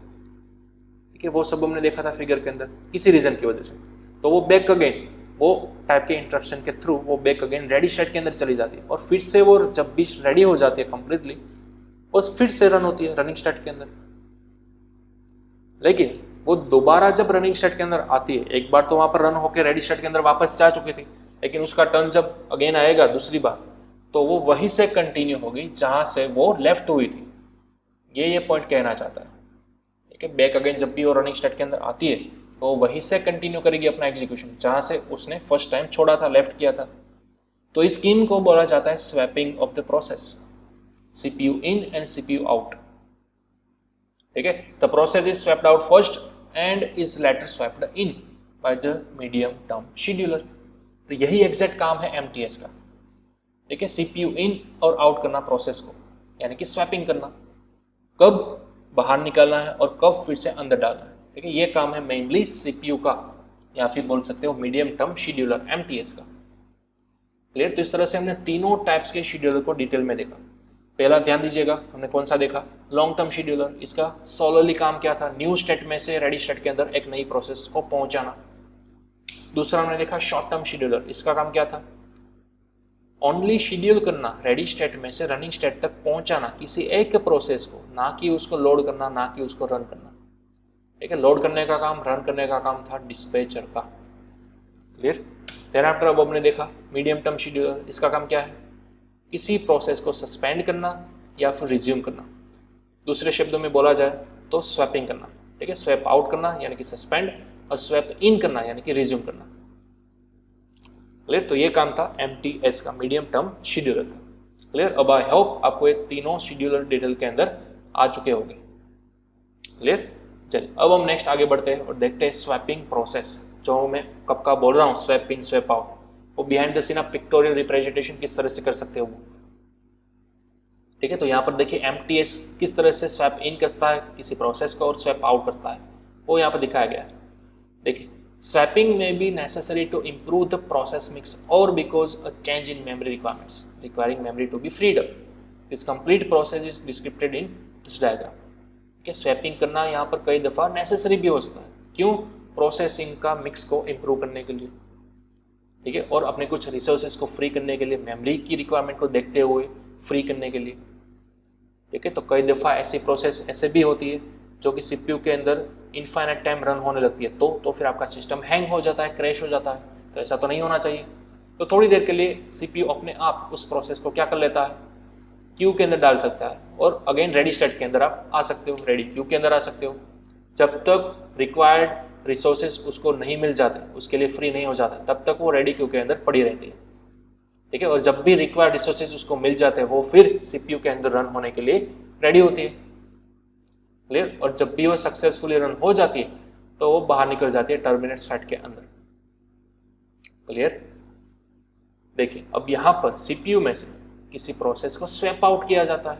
ठीक है, वो सब हमने देखा था फिगर के अंदर, किसी रीजन की वजह से। तो वो बैक अगेन, वो टाइप के इंटरप्शन के थ्रू वो बैक अगेन रेडी स्टेट के अंदर चली जाती है और फिर से वो जब भी रेडी हो जाती है कंप्लीटली, वो फिर से रन होती है रनिंग स्टेट के अंदर। लेकिन वो दोबारा जब रनिंग स्टेट के अंदर आती है, एक बार तो वहां पर रन होकर रेडी स्टेट के अंदर वापस जा चुकी थी, लेकिन उसका टर्न जब अगेन आएगा दूसरी बार, तो वो वहीं से कंटिन्यू होगी जहां से वो लेफ्ट हुई थी। ये पॉइंट कहना चाहता है। ठीक है, बैक अगेन जब भी वो रनिंग स्टेट के अंदर आती है, तो वहीं से कंटिन्यू करेगी अपना एग्जीक्यूशन जहां से उसने फर्स्ट टाइम छोड़ा था, लेफ्ट किया था। तो इस स्कीम को बोला जाता है swapping of the process, CPU in and CPU out. ठीक है, the process is swapped out first and is later swapped in by the medium term scheduler. तो यही एग्जैक्ट काम है एमटीएस का। ठीक है, सीपीयू इन और आउट करना प्रोसेस को, यानी कि स्वैपिंग करना, कब बाहर निकालना है और कब फिर से अंदर डालना है। ठीक है, ये काम है मेनली सीपीयू का, या फिर बोल सकते हो मीडियम टर्म शेड्यूलर एमटीएस का। क्लियर? तो इस तरह से हमने तीनों टाइप्स के शेड्यूलर को डिटेल में देखा। पहला ध्यान दीजिएगा, हमने कौन सा देखा? Long term scheduler. इसका सोलरली काम क्या था? न्यू स्टेट में से रेडी स्टेट के अंदर एक नई प्रोसेस को पहुंचाना। दूसरा हमने देखा शॉर्ट टर्म शेड्यूलर। इसका काम क्या था? ओनली शेड्यूल करना, रेडी स्टेट में से रनिंग स्टेट तक पहुंचाना किसी एक प्रोसेस को, ना कि उसको लोड करना, ना कि उसको रन करना। ठीक है, लोड करने का काम, रन करने का काम था डिस्पैचर का। क्लियर? देन आफ्टर अब हमने देखा मीडियम टर्म शेड्यूलर। इसका काम क्या है? किसी प्रोसेस को सस्पेंड करना या फिर रिज्यूम करना। दूसरे शब्दों में बोला जाए तो स्वैपिंग करना। ठीक है, स्वैप आउट करना यानी कि सस्पेंड, और स्वैप इन करना यानी कि रिज्यूम करना। क्लियर? तो ये काम था एमटीएस का, मीडियम टर्म शेड्यूलर का। क्लियर? अब आई होप आपको ये तीनों शेड्यूलर डिटेल के अंदर आ चुके होंगे। क्लियर? चलिए अब हम नेक्स्ट आगे बढ़ते हैं और देखते हैं स्वैपिंग प्रोसेस। जो मैं कब का बोल रहा हूँ स्वैप इन स्वैप आउट, वो बिहाइंड द सीन आप पिक्टोरियल रिप्रेजेंटेशन किस तरह से कर सकते हो वो। ठीक है, तो यहाँ पर देखिए MTS किस तरह से स्वैप इन करता है किसी प्रोसेस को और स्वैप आउट करता है, वो यहाँ पर दिखाया गया है। देखिए, स्वैपिंग में be necessary to improve the process mix or because a change in memory requirements requiring memory to be freed up. This complete process is descripted in this diagram. ठीक है, स्वैपिंग करना यहाँ पर कई दफ़ा नेसेसरी भी हो सकता है। क्यों? प्रोसेसिंग का मिक्स को इम्प्रूव करने के लिए, ठीक है, और अपने कुछ रिसोर्सेज को फ्री करने के लिए, मेमोरी की रिक्वायरमेंट को देखते हुए फ्री करने के लिए। ठीक है, तो कई दफ़ा ऐसी प्रोसेस ऐसे भी होती है जो कि CPU के अंदर इनफाइनाइट टाइम रन होने लगती है, तो फिर आपका सिस्टम हैंग हो जाता है, क्रैश हो जाता है। तो ऐसा तो नहीं होना चाहिए। तो थोड़ी देर के लिए CPU अपने आप उस प्रोसेस को क्या कर लेता है, क्यू के अंदर डाल सकता है और अगेन रेडी स्टेट के अंदर आप आ सकते हो, रेडी क्यू के अंदर आ सकते हो। जब तक रिक्वायर्ड रिसोर्सेज उसको नहीं मिल जाते, उसके लिए फ्री नहीं हो जाता, तब तक वो रेडी क्यू के अंदर पड़ी रहती है। ठीक है, और जब भी रिक्वायर्ड रिसोर्सेज उसको मिल जाते हैं वो फिर CPU के अंदर रन होने के लिए रेडी होती है। क्लियर? और जब भी वो सक्सेसफुली रन हो जाती है तो वो बाहर निकल जाती है टर्मिनेट स्टेट के अंदर। क्लियर? देखिए, अब यहाँ पर CPU में से किसी प्रोसेस को स्वैप आउट किया जाता है,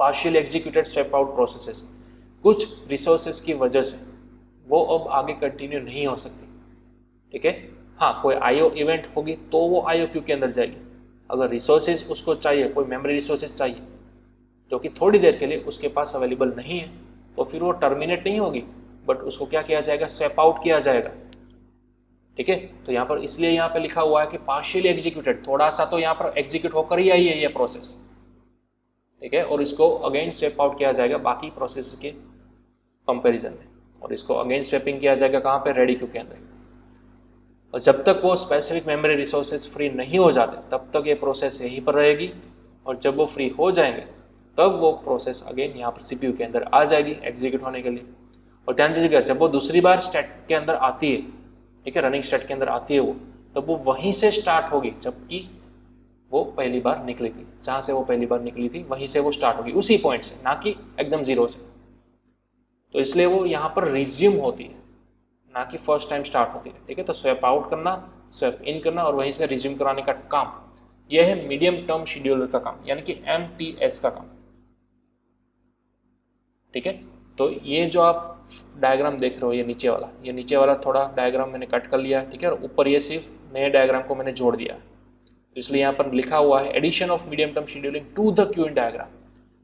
partial executed swap out processes. कुछ रिसोर्सेज की वजह से वो अब आगे कंटिन्यू नहीं हो सकती। ठीक है, हाँ, कोई IO इवेंट होगी तो वो IO क्यू के अंदर जाएगी। अगर रिसोर्सेज उसको चाहिए, कोई मेमोरी रिसोर्सेज चाहिए जो कि थोड़ी देर के लिए उसके पास अवेलेबल नहीं है, तो फिर वो टर्मिनेट नहीं होगी, बट उसको क्या किया जाएगा, स्वैप आउट किया जाएगा। ठीक है, तो यहाँ पर इसलिए यहाँ पे लिखा हुआ है कि पार्शियली एग्जीक्यूटेड, थोड़ा सा तो यहाँ पर एग्जीक्यूट होकर ही आई है ये प्रोसेस। ठीक है, और इसको अगेन स्वैप आउट किया जाएगा बाकी प्रोसेस के कंपैरिजन में, और इसको अगेन स्वैपिंग किया जाएगा कहाँ पे, रेडी क्यू के अंदर। और जब तक वो स्पेसिफिक मेमोरी रिसोर्सेज फ्री नहीं हो जाते तब तक ये प्रोसेस यहीं पर रहेगी, और जब वो फ्री हो जाएंगे तब वो प्रोसेस अगेन यहाँ पर CPU के अंदर आ जाएगी एग्जीक्यूट होने के लिए। और ध्यान दीजिएगा, जब वो दूसरी बार स्टेट के अंदर आती है, ठीक है, रनिंग स्टेट के अंदर आती है वो, तब वो वहीं से स्टार्ट होगी जबकि वो पहली बार निकली थी। जहाँ से वो पहली बार निकली थी वहीं से वो स्टार्ट होगी, उसी पॉइंट से, ना कि एकदम जीरो से। तो इसलिए वो यहाँ पर रिज्यूम होती है, ना कि फर्स्ट टाइम स्टार्ट होती है। ठीक है, तो स्वैप आउट करना, स्वैप इन करना और वहीं से रिज्यूम कराने का काम, यह है मीडियम टर्म शेड्यूलर का काम, यानी कि MTS का काम। ठीक है, तो ये जो आप डायग्राम देख रहे हो, ये नीचे वाला थोड़ा डायग्राम मैंने कट कर लिया। ठीक है, और ऊपर ये सिर्फ नए डायग्राम को मैंने जोड़ दिया, तो इसलिए यहाँ पर लिखा हुआ है addition of medium term scheduling to the queue in diagram.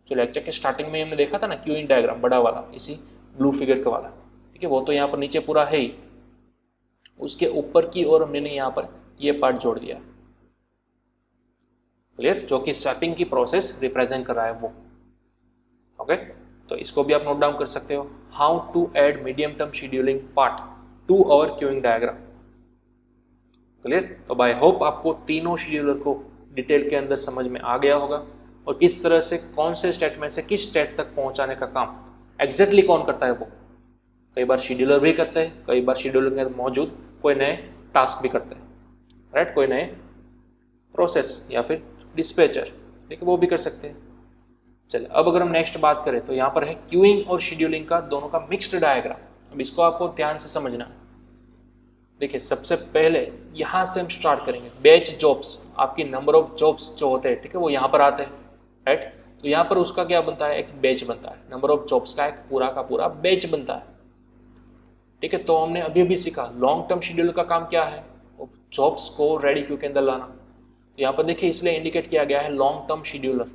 जो लेक्चर के स्टार्टिंग में हमने देखा था ना, क्यू इन डायग्राम बड़ा वाला, इसी ब्लू फिगर का वाला, ठीक है, वो तो यहाँ पर नीचे पूरा है ही, उसके ऊपर की ओर हमने यहाँ पर ये पार्ट जोड़ दिया। क्लियर? जो कि स्वैपिंग की प्रोसेस रिप्रेजेंट कर रहा है वो। ओके, तो इसको भी आप नोट डाउन कर सकते हो, how to add medium term scheduling part to our queuing diagram. Clear? तो बाय होप आपको तीनों शेड्यूलर को डिटेल के अंदर समझ में आ गया होगा, और किस तरह से कौन से स्टेट में से किस स्टेट तक पहुंचाने का काम एग्जैक्टली कौन करता है वो। कई बार शेड्यूलर भी करते हैं, कई बार शेड्यूलर के अंदर मौजूद कोई नए टास्क भी करते हैं, राइट, कोई नए प्रोसेस या फिर डिस्पैचर, ठीक है, वो भी कर सकते हैं। चलिए, अब अगर हम नेक्स्ट बात करें तो यहाँ पर है क्यूइंग और शेड्यूलिंग का दोनों का मिक्स्ड डायग्राम। अब इसको आपको ध्यान से समझना है। देखिए, सबसे पहले यहाँ से हम स्टार्ट करेंगे, बैच जॉब्स, आपकी नंबर ऑफ जॉब्स जो होते हैं, ठीक है, वो यहाँ पर आते हैं, राइट। तो यहाँ पर उसका क्या बनता है, एक बैच बनता है, नंबर ऑफ जॉब्स का एक पूरा का पूरा बैच बनता है। ठीक है, तो हमने अभी अभी सीखा लॉन्ग टर्म शेड्यूल का काम क्या है, जॉब्स को रेडी क्यू के अंदर लाना। तो यहाँ पर देखिए, इसलिए इंडिकेट किया गया है लॉन्ग टर्म शेड्यूलर,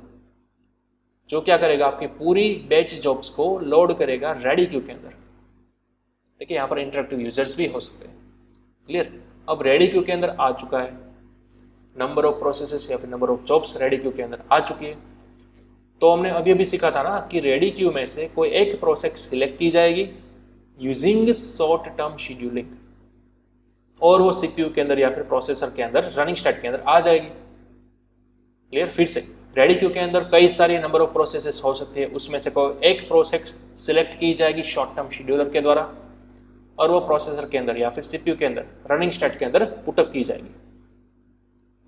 जो क्या करेगा, आपकी पूरी बैच जॉब्स को लोड करेगा रेडी क्यू के अंदर। देखिए, यहाँ पर इंटरेक्टिव यूजर्स भी हो सकते हैं। क्लियर? अब रेडी क्यू के अंदर आ चुका है, नंबर ऑफ प्रोसेसेस या फिर number of jobs ready queue के अंदर आ चुकी है। तो हमने अभी अभी सीखा था ना कि रेडी क्यू में से कोई एक प्रोसेस सिलेक्ट की जाएगी यूजिंग शॉर्ट टर्म शेड्यूलिंग, और वो CPU के अंदर या फिर प्रोसेसर के अंदर रनिंग स्टेट के अंदर आ जाएगी। क्लियर? फिर से रेडी क्यू के अंदर कई सारी नंबर ऑफ प्रोसेसेस हो सकती है, उसमें से कोई एक प्रोसेस सिलेक्ट की जाएगी शॉर्ट टर्म शेड्यूलर के द्वारा, और वो प्रोसेसर के अंदर या फिर CPU के अंदर रनिंग स्टेट के अंदर पुटअप की जाएगी।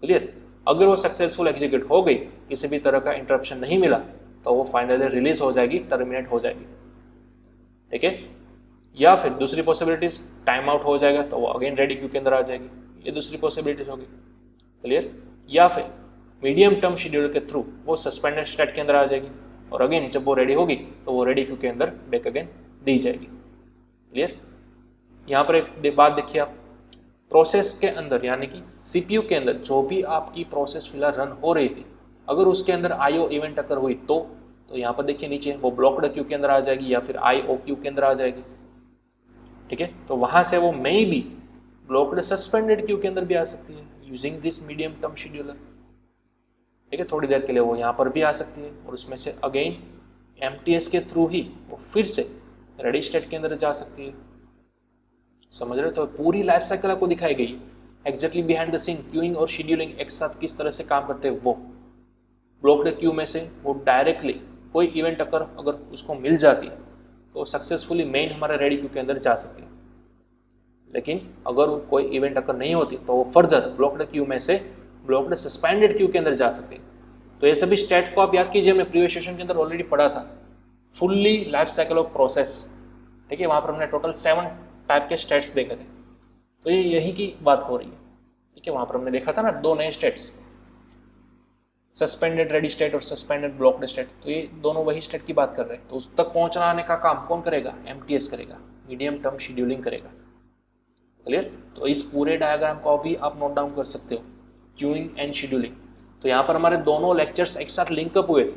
क्लियर? अगर वो सक्सेसफुल एग्जीक्यूट हो गई, किसी भी तरह का इंटरप्शन नहीं मिला, तो वो फाइनली रिलीज हो जाएगी, टर्मिनेट हो जाएगी, ठीक है। या फिर दूसरी पॉसिबिलिटीज, टाइम आउट हो जाएगा तो वो अगेन रेडी क्यू के अंदर आ जाएगी, ये दूसरी पॉसिबिलिटीज होगी, क्लियर। या फिर मीडियम टर्म शेड्यूलर के थ्रू वो सस्पेंडेड स्टेट के अंदर आ जाएगी और अगेन जब वो रेडी होगी तो वो रेडी क्यू के अंदर बैक अगेन दी जाएगी, क्लियर। यहाँ पर एक बात देखिए आप, प्रोसेस के अंदर यानी कि सीपीयू के अंदर जो भी आपकी प्रोसेस फिलहाल रन हो रही थी, अगर उसके अंदर आईओ इवेंट अगर हुई तो यहाँ पर देखिए नीचे वो ब्लॉक्ड क्यू के अंदर आ जाएगी या फिर आईओ क्यू के अंदर आ जाएगी, ठीक है। तो वहां से वो may be blocked suspended Q के अंदर भी आ सकती है using this medium term scheduler, ठीक है। थोड़ी देर के लिए वो यहाँ पर भी आ सकती है और उसमें से अगेन एमटीएस के थ्रू ही वो फिर से रेडी स्टेट के अंदर जा सकती है, समझ रहे हो। तो पूरी लाइफ साइकिल आपको दिखाई गई exactly behind the scene queuing और शेड्यूलिंग एक साथ किस तरह से काम करते हैं। वो ब्लॉक्ड क्यू में से वो डायरेक्टली कोई इवेंट अगर उसको मिल जाती है तो सक्सेसफुली मेन हमारे रेडी क्यू के अंदर जा सकती है, लेकिन अगर कोई इवेंट अगर नहीं होती तो वो फर्दर ब्लॉक्ड क्यू में से ब्लॉक्ड सस्पेंडेड क्यू के अंदर जा सकती है। तो ये सभी स्टेट को आप याद कीजिए, हमने प्रीवियस सेशन के अंदर ऑलरेडी पढ़ा था, fully life cycle of process, ठीक है। वहाँ पर हमने टोटल 7 टाइप के स्टेट्स देखे थे, तो ये यही की बात हो रही है, ठीक है। वहाँ पर हमने देखा था ना 2 नए स्टेट्स, सस्पेंडेड रेडी स्टेट और सस्पेंडेड ब्लॉक्ड स्टेट, तो ये दोनों वही स्टेट की बात कर रहे हैं। तो उस तक पहुँचाने का काम कौन करेगा, एमटीएस करेगा, मीडियम टर्म शेड्यूलिंग करेगा, क्लियर। तो इस पूरे डायग्राम को भी आप नोट डाउन कर सकते हो, क्यूइंग एंड शेड्यूलिंग। तो यहाँ पर हमारे दोनों लेक्चर्स एक साथ लिंकअप हुए थे,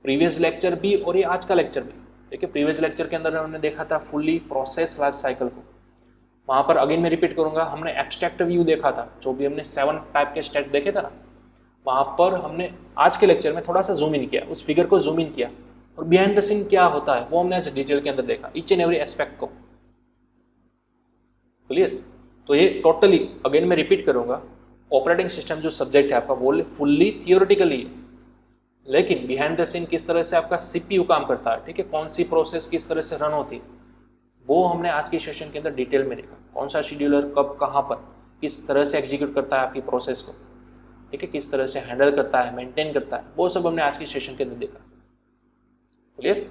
प्रीवियस लेक्चर भी और ये आज का लेक्चर भी, ठीक है। प्रीवियस लेक्चर के अंदर हमने देखा था फुल्ली प्रोसेस लाइफ साइकिल को, वहाँ पर अगेन मैं रिपीट करूँगा, हमने एब्स्ट्रैक्ट व्यू देखा था, जो भी हमने 7 टाइप के स्टेट देखे थे ना, वहाँ पर हमने आज के लेक्चर में थोड़ा सा जूम इन किया, उस फिगर को जूम इन किया और बिहाइंड द सीन क्या होता है वो हमने डिटेल के अंदर देखा, ईच एंड एवरी एस्पेक्ट को, क्लियर। तो ये टोटली अगेन मैं रिपीट करूंगा, ऑपरेटिंग सिस्टम जो सब्जेक्ट है आपका वो फुल्ली थियोरेटिकली है, लेकिन बिहाइंड द सीन किस तरह से आपका सीपीयू काम करता है, ठीक है, कौन सी प्रोसेस किस तरह से रन होती है, वो हमने आज के सेशन के अंदर डिटेल में देखा। कौन सा शेड्यूलर कब कहाँ पर किस तरह से एग्जीक्यूट करता है आपकी प्रोसेस को, ठीक है, किस तरह से हैंडल करता है, मेंटेन करता है, वो सब हमने आज के सेशन के अंदर देखा, क्लियर।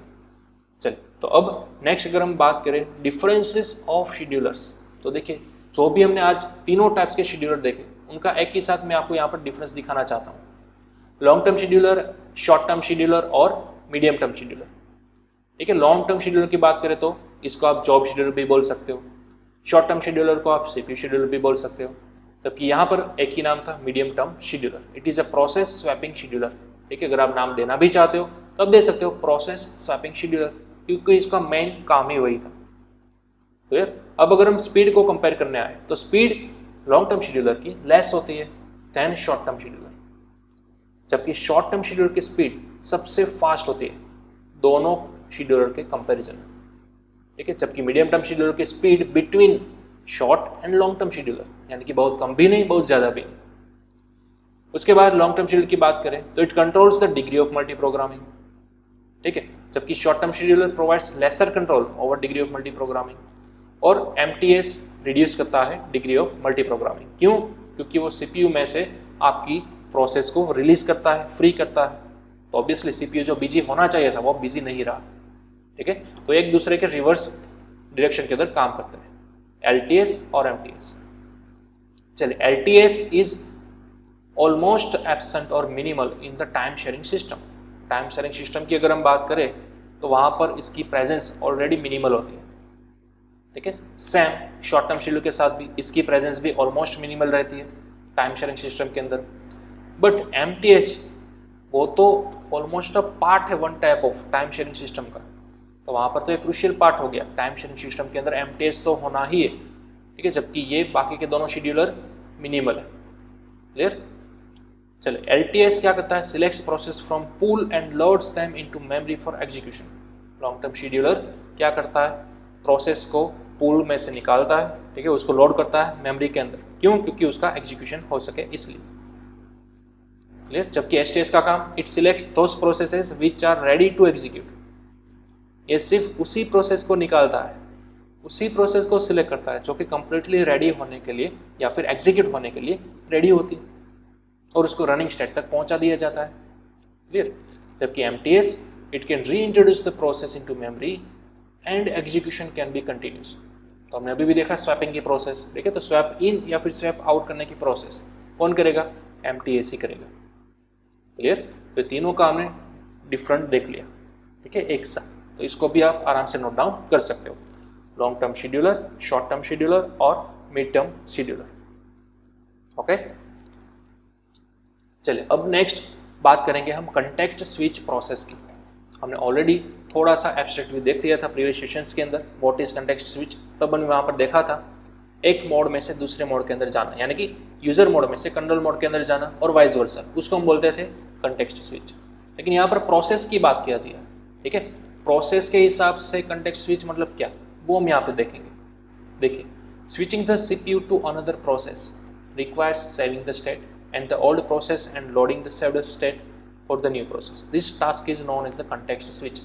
चलिए, तो अब नेक्स्ट अगर हम बात करें डिफरेंसेस ऑफ शेड्यूलर्स, तो देखिए जो भी हमने आज तीनों टाइप्स के शेड्यूलर देखे उनका एक ही साथ मैं आपको यहाँ पर डिफरेंस दिखाना चाहता हूँ, long term scheduler, short term scheduler और मीडियम टर्म शेड्यूलर, ठीक है। लॉन्ग टर्म शेड्यूलर की बात करें तो इसको आप जॉब शेड्यूलर भी बोल सकते हो, शॉर्ट टर्म शेड्यूलर को आप सीपीयू शेड्यूलर भी बोल सकते हो, जबकि यहाँ पर एक ही नाम था medium term scheduler, it is a process swapping scheduler, ठीक है। अगर आप नाम देना भी चाहते हो तब दे सकते हो प्रोसेस स्वैपिंग शेड्यूलर, क्योंकि इसका मेन काम ही वही था, क्लियर। अब अगर हम स्पीड को कंपेयर करने आए तो स्पीड लॉन्ग टर्म शेड्यूलर की लेस होती है देन शॉर्ट टर्म शेड्यूलर, जबकि शॉर्ट टर्म शेड्यूलर की स्पीड सबसे फास्ट होती है दोनों शेड्यूलर के कंपैरिजन में, ठीक है। जबकि मीडियम टर्म शेड्यूलर की speed between short and long term scheduler, यानी कि बहुत कम भी नहीं बहुत ज़्यादा भी नहीं। उसके बाद लॉन्ग टर्म शेड्यूलर की बात करें तो it controls the degree of multi programming, ठीक है, जबकि short term scheduler provides lesser control over degree of multi programming, और एमटीएस रिड्यूस करता है डिग्री ऑफ मल्टी प्रोग्रामिंग। क्यों? क्योंकि वो सीपीयू में से आपकी प्रोसेस को रिलीज करता है, फ्री करता है, तो ऑब्वियसली सीपीयू जो बिजी होना चाहिए था वो बिजी नहीं रहा, ठीक है। तो एक दूसरे के रिवर्स डायरेक्शन के अंदर काम करते हैं एलटीएस और एमटीएस। चलिए, एलटीएस इज ऑलमोस्ट एब्सेंट और minimal in the time sharing system. Time sharing system की अगर हम बात करें तो वहाँ पर इसकी प्रेजेंस ऑलरेडी मिनिमल होती है, ठीक है। सेम शॉर्ट टर्म शेड्यूल के साथ भी इसकी प्रेजेंस भी ऑलमोस्ट मिनिमल रहती है टाइम शेयरिंग सिस्टम के अंदर। बट एमटीएस वो तो ऑलमोस्ट अ पार्ट है one type of time sharing system का, तो वहाँ पर तो एक क्रूशियल पार्ट हो गया टाइम शेयरिंग सिस्टम के अंदर, एमटीएस तो होना ही है, ठीक है, जबकि ये बाकी के दोनों शेड्यूलर मिनिमल है, क्लियर। चलिए, एलटीएस क्या करता है, selects process from pool and loads them into memory for execution. Long term scheduler क्या करता है, प्रोसेस को पूल में से निकालता है, ठीक है, उसको लोड करता है मेमोरी के अंदर। क्यों? क्योंकि उसका एग्जीक्यूशन हो सके इसलिए, क्लियर। जबकि एसटीएस का काम, it selects those processes which are ready to execute. ये सिर्फ उसी प्रोसेस को निकालता है, उसी प्रोसेस को सिलेक्ट करता है जो कि कंप्लीटली रेडी होने के लिए या फिर एग्जीक्यूट होने के लिए रेडी होती है, और उसको रनिंग स्टेट तक पहुंचा दिया जाता है, क्लियर। जबकि MTS इट कैन री introduce the process into memory and execution can be continuous. तो हमने अभी भी देखा स्वैपिंग की प्रोसेस, ठीक है, तो स्वैप इन या फिर स्वैप आउट करने की प्रोसेस कौन करेगा? MTS ही करेगा। क्लियर? तो तीनों का हमने डिफरेंट देख लिया, ठीक है, एक साथ। तो इसको भी आप आराम से नोट डाउन कर सकते हो, long term scheduler, short term scheduler और मिड टर्म शेड्यूलर। ओके, चलिए अब नेक्स्ट बात करेंगे हम कंटेक्स्ट स्विच प्रोसेस की। हमने ऑलरेडी थोड़ा सा एब्स्ट्रैक्ट भी देख लिया था प्रीवियस सेशंस के अंदर, व्हाट इज कंटेक्स्ट स्विच। तब हमने वहाँ पर देखा था एक मोड में से दूसरे मोड के अंदर जाना, यानी कि यूजर मोड में से कर्नल मोड के अंदर जाना और वाइस वर्सा, उसको हम बोलते थे कंटेक्स्ट स्विच। लेकिन यहाँ पर प्रोसेस की बात किया जाए, ठीक है, प्रोसेस के हिसाब से कंटेक्स्ट स्विच मतलब क्या, वो हम यहाँ पे देखेंगे। देखिए, switching the CPU to another process requires saving the state and the old process and loading the saved state for the new process. This task is known as the context switch.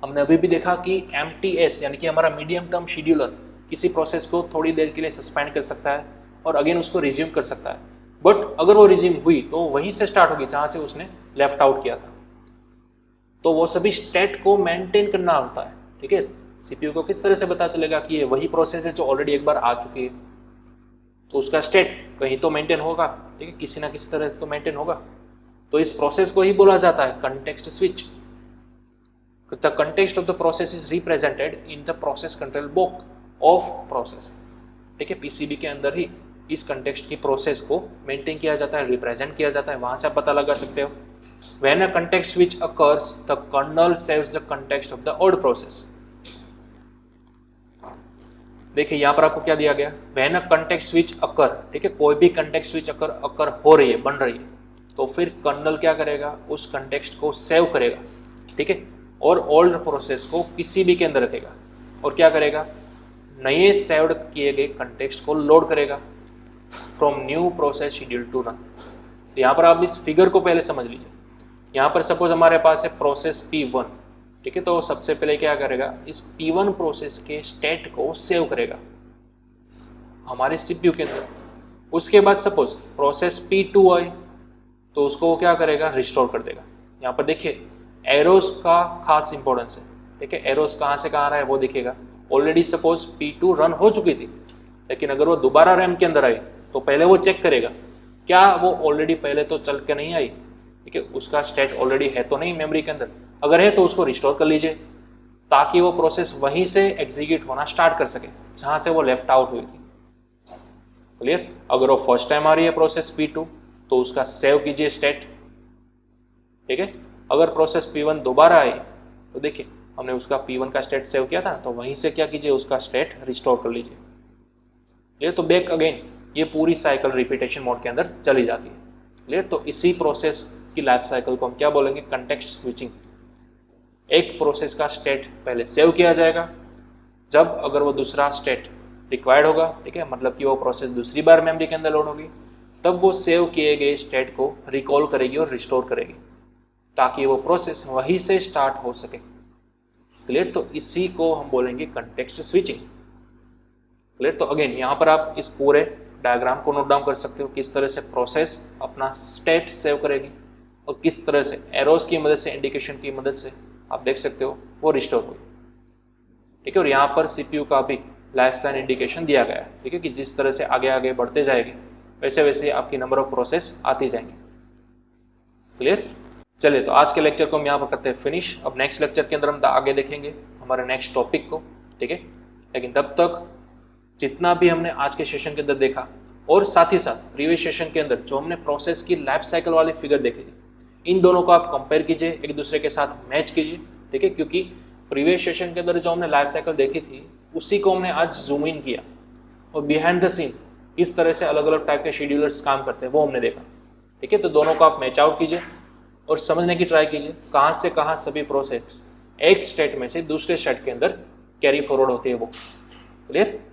हमने अभी भी देखा कि MTS यानी कि हमारा medium term scheduler किसी process को थोड़ी देर के लिए सस्पेंड कर सकता है और अगेन उसको रिज्यूम कर सकता है, बट अगर वो रिज्यूम हुई तो वहीं से स्टार्ट होगी जहाँ से उसने लेफ्ट आउट किया था। तो वो सभी स्टेट को मेंटेन करना होता है, ठीक है। CPU को किस तरह से पता चलेगा कि ये वही प्रोसेस है जो ऑलरेडी एक बार आ चुकी है, तो उसका स्टेट कहीं तो मेंटेन होगा, ठीक है, किसी ना किसी तरह से तो मेंटेन होगा। तो इस प्रोसेस को ही बोला जाता है context switch. The context of the process is represented in the process control book of process, ठीक है, PCB के अंदर ही इस कंटेक्स्ट की प्रोसेस को मेंटेन किया जाता है, रिप्रेजेंट किया जाता है, वहां से आप पता लगा सकते हो। When a context switch occurs the kernel saves the context of the old process. देखिए यहाँ पर आपको क्या दिया गया, when a context switch occur, ठीक है, कोई भी कंटेक्स्ट स्विच अकर हो रही है, बन रही है, तो फिर कर्नल क्या करेगा, उस कंटेक्स्ट को सेव करेगा, ठीक है, और ओल्ड प्रोसेस को PCB के अंदर रखेगा और क्या करेगा, नए सेव्ड किए गए कंटेक्स्ट को लोड करेगा from new process schedule to run. तो यहाँ पर आप इस फिगर को पहले समझ लीजिए। यहाँ पर सपोज हमारे पास है प्रोसेस P1, ठीक है, तो सबसे पहले क्या करेगा, इस P1 प्रोसेस के स्टेट को सेव करेगा हमारे CPU के अंदर। उसके बाद सपोज प्रोसेस P2 आई तो उसको वो क्या करेगा, रिस्टोर कर देगा। यहाँ पर देखिए एरोस का खास इंपॉर्टेंस है, ठीक है, एरोस कहाँ से कहाँ आ रहा है वो दिखेगा। ऑलरेडी सपोज P2 रन हो चुकी थी, लेकिन अगर वो दोबारा रैम के अंदर आई तो पहले वो चेक करेगा क्या वो ऑलरेडी पहले तो चल के नहीं आई, ठीक है, उसका स्टेट ऑलरेडी है तो नहीं मेमोरी के अंदर, अगर है तो उसको रिस्टोर कर लीजिए ताकि वो प्रोसेस वहीं से एग्जीक्यूट होना स्टार्ट कर सके जहां से वो लेफ्ट आउट हुई थी। क्लियर? अगर वो फर्स्ट टाइम आ रही है प्रोसेस P2 तो उसका सेव कीजिए स्टेट, ठीक है। अगर प्रोसेस P1 दोबारा आई तो देखिए हमने उसका P1 का स्टेट सेव किया था, तो वहीं से क्या कीजिए, उसका स्टेट रिस्टोर कर लीजिए। क्लियर? तो बैक अगेन ये पूरी साइकिल रिपीटेशन मोड के अंदर चली जाती है। क्लियर? तो इसी प्रोसेस की लाइफ साइकिल को हम क्या बोलेंगे, कंटेक्स्ट स्विचिंग। एक प्रोसेस का स्टेट पहले सेव किया जाएगा, जब अगर वो दूसरा स्टेट रिक्वायर्ड होगा, ठीक है, मतलब कि वो प्रोसेस दूसरी बार मेमोरी के अंदर लोड होगी, तब वो सेव किए गए स्टेट को रिकॉल करेगी और रिस्टोर करेगी ताकि वो प्रोसेस वहीं से स्टार्ट हो सके। क्लियर? तो इसी को हम बोलेंगे कंटेक्स्ट स्विचिंग। क्लियर? तो अगेन यहाँ पर आप इस पूरे डायग्राम को नोट डाउन कर सकते हो, किस तरह से प्रोसेस अपना स्टेट सेव करेगी और किस तरह से एरोस की मदद से, इंडिकेशन की मदद से आप देख सकते हो वो रिस्टोर होगी। ठीक है, और यहाँ पर CPU का भी लाइफ लाइन इंडिकेशन दिया गया है, ठीक है, कि जिस तरह से आगे आगे बढ़ते जाएंगे वैसे वैसे आपकी नंबर ऑफ प्रोसेस आती जाएंगे। क्लियर? चलिए, तो आज के लेक्चर को हम यहाँ पर करते हैं फिनिश। अब नेक्स्ट लेक्चर के अंदर हम आगे देखेंगे हमारे नेक्स्ट टॉपिक को, ठीक है। लेकिन तब तक जितना भी हमने आज के सेशन के अंदर देखा और साथ ही साथ प्रीवियस सेशन के अंदर जो हमने प्रोसेस की लाइफ साइकिल वाली फिगर देखी थी, इन दोनों को आप कंपेयर कीजिए, एक दूसरे के साथ मैच कीजिए, ठीक है, क्योंकि प्रीवियस सेशन के अंदर जो हमने लाइफ साइकिल देखी थी उसी को हमने आज जूम इन किया और बिहाइंड द सीन किस तरह से अलग अलग टाइप के शेड्यूलर्स काम करते हैं वो हमने देखा। ठीक है, तो दोनों को आप मैच आउट कीजिए और समझने की ट्राई कीजिए कहाँ से कहाँ सभी प्रोसेस एक स्टेट में से दूसरे स्टेट के अंदर कैरी फॉरवर्ड होती है वो। क्लियर?